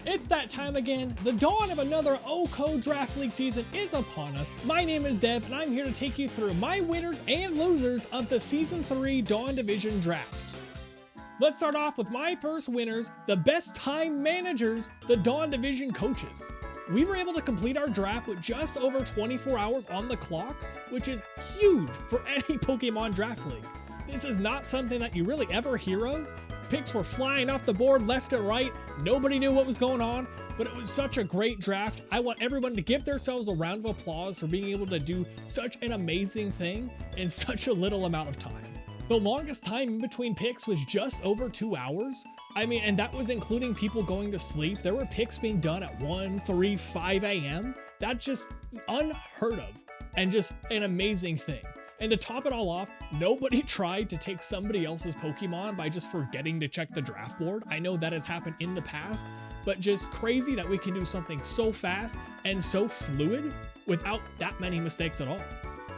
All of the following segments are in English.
It's that time again. The dawn of another OHKO Draft League season is upon us. My name is Deb, and I'm here to take you through my winners and losers of the Season 3 Dawn Division Draft. Let's start off with my first winners, the best time managers, the Dawn Division coaches. We were able to complete our draft with just over 24 hours on the clock, which is huge for any Pokemon Draft League. This is not something that you really ever hear of. Picks were flying off the board left and right. Nobody knew what was going on, but it was such a great draft. I want everyone to give themselves a round of applause for being able to do such an amazing thing in such a little amount of time. The longest time in between picks was just over 2 hours. And that was including people going to sleep. There were picks being done at 1, 3, 5 a.m. That's just unheard of and just an amazing thing. And to top it all off, nobody tried to take somebody else's Pokemon by just forgetting to check the draft board. I know that has happened in the past, but just crazy that we can do something so fast and so fluid without that many mistakes at all.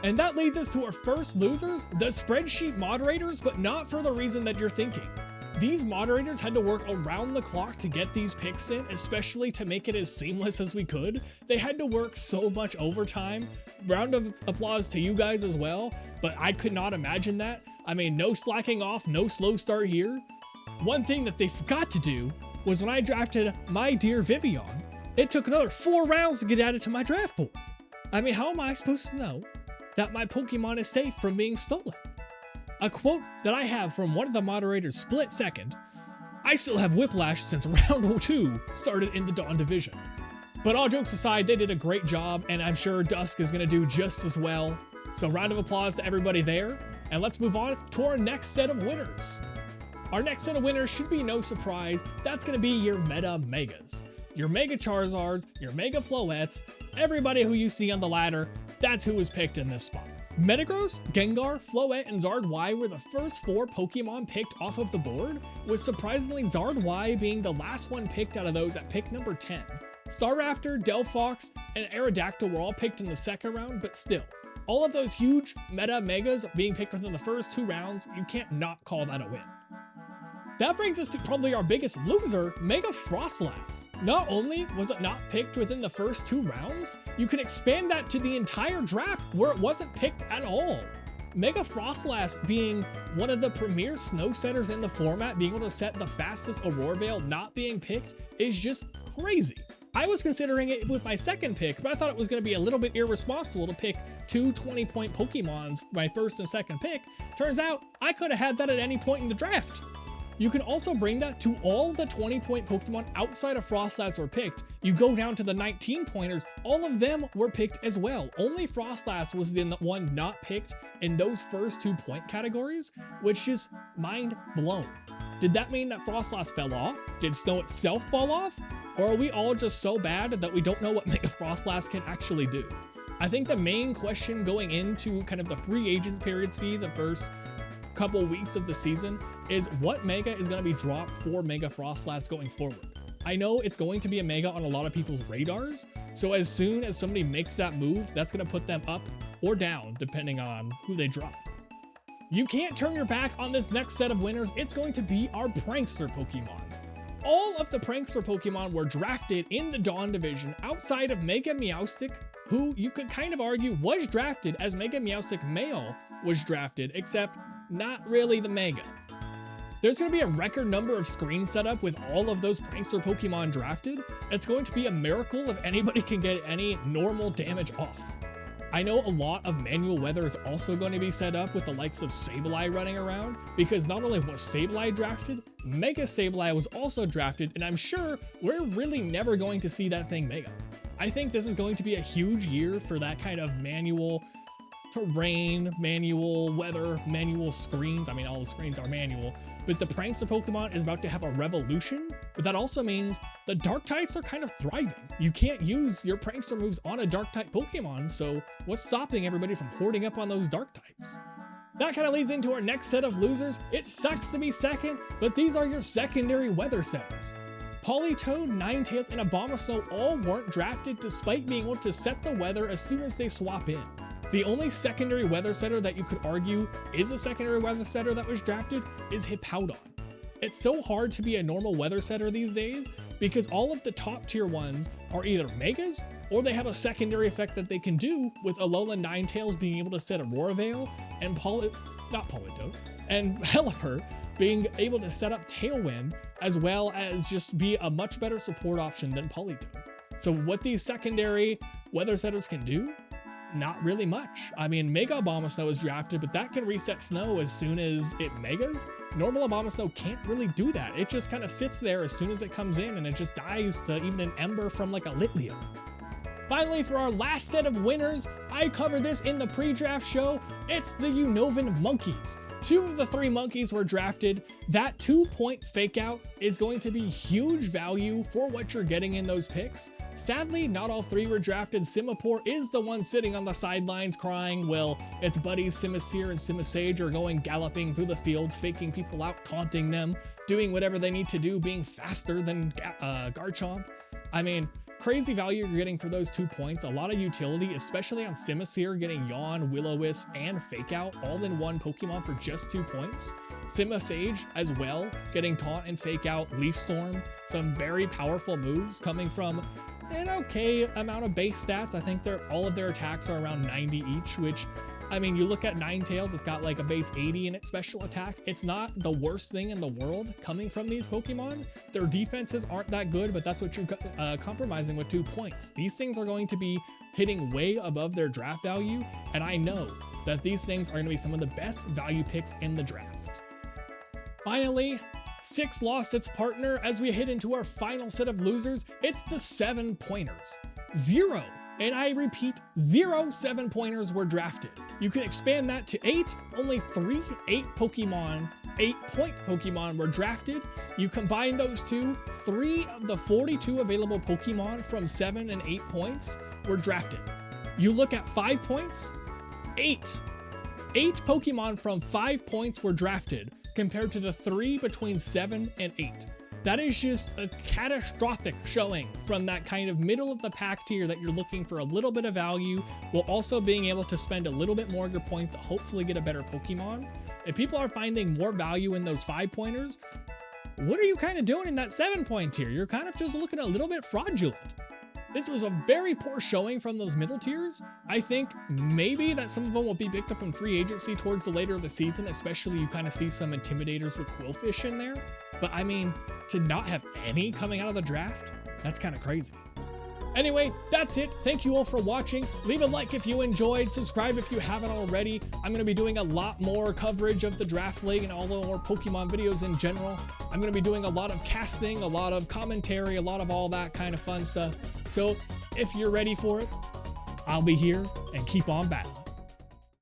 And that leads us to our first losers, the spreadsheet moderators, but not for the reason that you're thinking. These moderators had to work around the clock to get these picks in, especially to make it as seamless as we could. They had to work so much overtime. Round of applause to you guys as well, but I could not imagine that. No slacking off, no slow start here. One thing that they forgot to do was when I drafted my dear Vivian, it took another 4 rounds to get added to my draft board. How am I supposed to know that my Pokemon is safe from being stolen? A quote that I have from one of the moderators, Split Second: "I still have whiplash since round 2 started in the Dawn Division." But all jokes aside, they did a great job, and I'm sure Dusk is going to do just as well. So round of applause to everybody there, and let's move on to our next set of winners. Our next set of winners should be no surprise. That's going to be your Meta Megas. Your Mega Charizards, your Mega Floettes, everybody who you see on the ladder, that's who was picked in this spot. Metagross, Gengar, Floette, and Zard-Y were the first 4 Pokemon picked off of the board, with surprisingly Zard-Y being the last one picked out of those at pick number 10. Staraptor, Delphox, and Aerodactyl were all picked in the second round, but still, all of those huge Meta Megas being picked within the first 2 rounds, you can't not call that a win. That brings us to probably our biggest loser, Mega Frostlass. Not only was it not picked within the first 2 rounds, you can expand that to the entire draft where it wasn't picked at all. Mega Frostlass being one of the premier snow setters in the format, being able to set the fastest Aurora Veil not being picked is just crazy. I was considering it with my second pick, but I thought it was going to be a little bit irresponsible to pick 2 20-point Pokemons, my first and second pick. Turns out I could have had that at any point in the draft. You can also bring that to all the 20-point Pokemon outside of Frostlass were picked. You go down to the 19-pointers, all of them were picked as well. Only Frostlass was the one not picked in those first 2 point categories, which is mind blown. Did that mean that Frostlass fell off? Did Snow itself fall off? Or are we all just so bad that we don't know what Mega Frostlass can actually do? I think the main question going into kind of the free agent period, the first couple weeks of the season, is what Mega is going to be dropped for Mega Frostlass going forward. I know it's going to be a Mega on a lot of people's radars, so as soon as somebody makes that move, that's going to put them up or down depending on who they drop. You can't turn your back on this next set of winners. It's going to be our Prankster Pokemon. All of the Prankster Pokemon were drafted in the Dawn Division outside of Mega Meowstic, who you could kind of argue was drafted as Mega Meowstic Male was drafted, except not really the Mega. There's going to be a record number of screens set up with all of those Prankster Pokemon drafted. It's going to be a miracle if anybody can get any normal damage off. I know a lot of manual weather is also going to be set up with the likes of Sableye running around, because not only was Sableye drafted, Mega Sableye was also drafted, and I'm sure we're really never going to see that thing Mega. I think this is going to be a huge year for that kind of manual terrain, manual weather, manual screens. All the screens are manual, but the Prankster Pokemon is about to have a revolution, but that also means the Dark types are kind of thriving. You can't use your Prankster moves on a Dark type Pokemon, so what's stopping everybody from hoarding up on those Dark types? That kind of leads into our next set of losers. It sucks to be second, but these are your secondary weather setters. Politoed, Ninetales, and Abomasnow all weren't drafted despite being able to set the weather as soon as they swap in. The only secondary weather setter that you could argue is a secondary weather setter that was drafted is Hippowdon. It's so hard to be a normal weather setter these days because all of the top tier ones are either megas or they have a secondary effect that they can do, with Alolan Ninetales being able to set Aurora Veil and and Pelipper being able to set up Tailwind, as well as just be a much better support option than Politoed. So what these secondary weather setters can do? Not really much. I mean, Mega Abomasnow is drafted, but that can reset Snow as soon as it Megas. Normal Abomasnow can't really do that. It just kind of sits there as soon as it comes in, and it just dies to even an Ember from like a Litleo. Finally, for our last set of winners, I covered this in the pre-draft show. It's the Unnovan Monkeys. 2 of the 3 monkeys were drafted. That 2-point fake out is going to be huge value for what you're getting in those picks. Sadly, not all 3 were drafted. Simipour is the one sitting on the sidelines crying while its buddies Simisear and Simisage are going galloping through the fields, faking people out, taunting them, doing whatever they need to do, being faster than Garchomp. I mean, crazy value you're getting for those 2 points. A lot of utility, especially on Simisear, getting Yawn, Will-O-Wisp, and Fake Out all in one Pokemon for just 2 points. Simisage as well, getting Taunt and Fake Out, Leaf Storm, some very powerful moves coming from an okay amount of base stats. I think all of their attacks are around 90 each, which, I mean, you look at Ninetales, it's got like a base 80 in its special attack. It's not the worst thing in the world coming from these Pokemon. Their defenses aren't that good, but that's what you're compromising with 2 points. These things are going to be hitting way above their draft value, and I know that these things are going to be some of the best value picks in the draft. Finally, 6 lost its partner as we hit into our final set of losers. It's the 7-pointers. 0. And I repeat, 0 7-pointers were drafted. You can expand that to 8. Only 3 8-point Pokemon were drafted. You combine those two, 3 of the 42 available Pokemon from 7 and 8 points were drafted. You look at 5 points, 8 Pokemon from 5 points were drafted compared to the 3 between 7 and 8. That is just a catastrophic showing from that kind of middle of the pack tier that you're looking for a little bit of value while also being able to spend a little bit more of your points to hopefully get a better Pokemon. If people are finding more value in those 5-pointers, what are you kind of doing in that 7-point tier? You're kind of just looking a little bit fraudulent. This was a very poor showing from those middle tiers. I think maybe that some of them will be picked up in free agency towards the later of the season, especially you kind of see some Intimidators with Quillfish in there. But I mean, to not have any coming out of the draft, that's kind of crazy. Anyway, that's it. Thank you all for watching. Leave a like if you enjoyed. Subscribe if you haven't already. I'm going to be doing a lot more coverage of the Draft League and all the more Pokemon videos in general. I'm going to be doing a lot of casting, a lot of commentary, a lot of all that kind of fun stuff. So if you're ready for it, I'll be here, and keep on battling.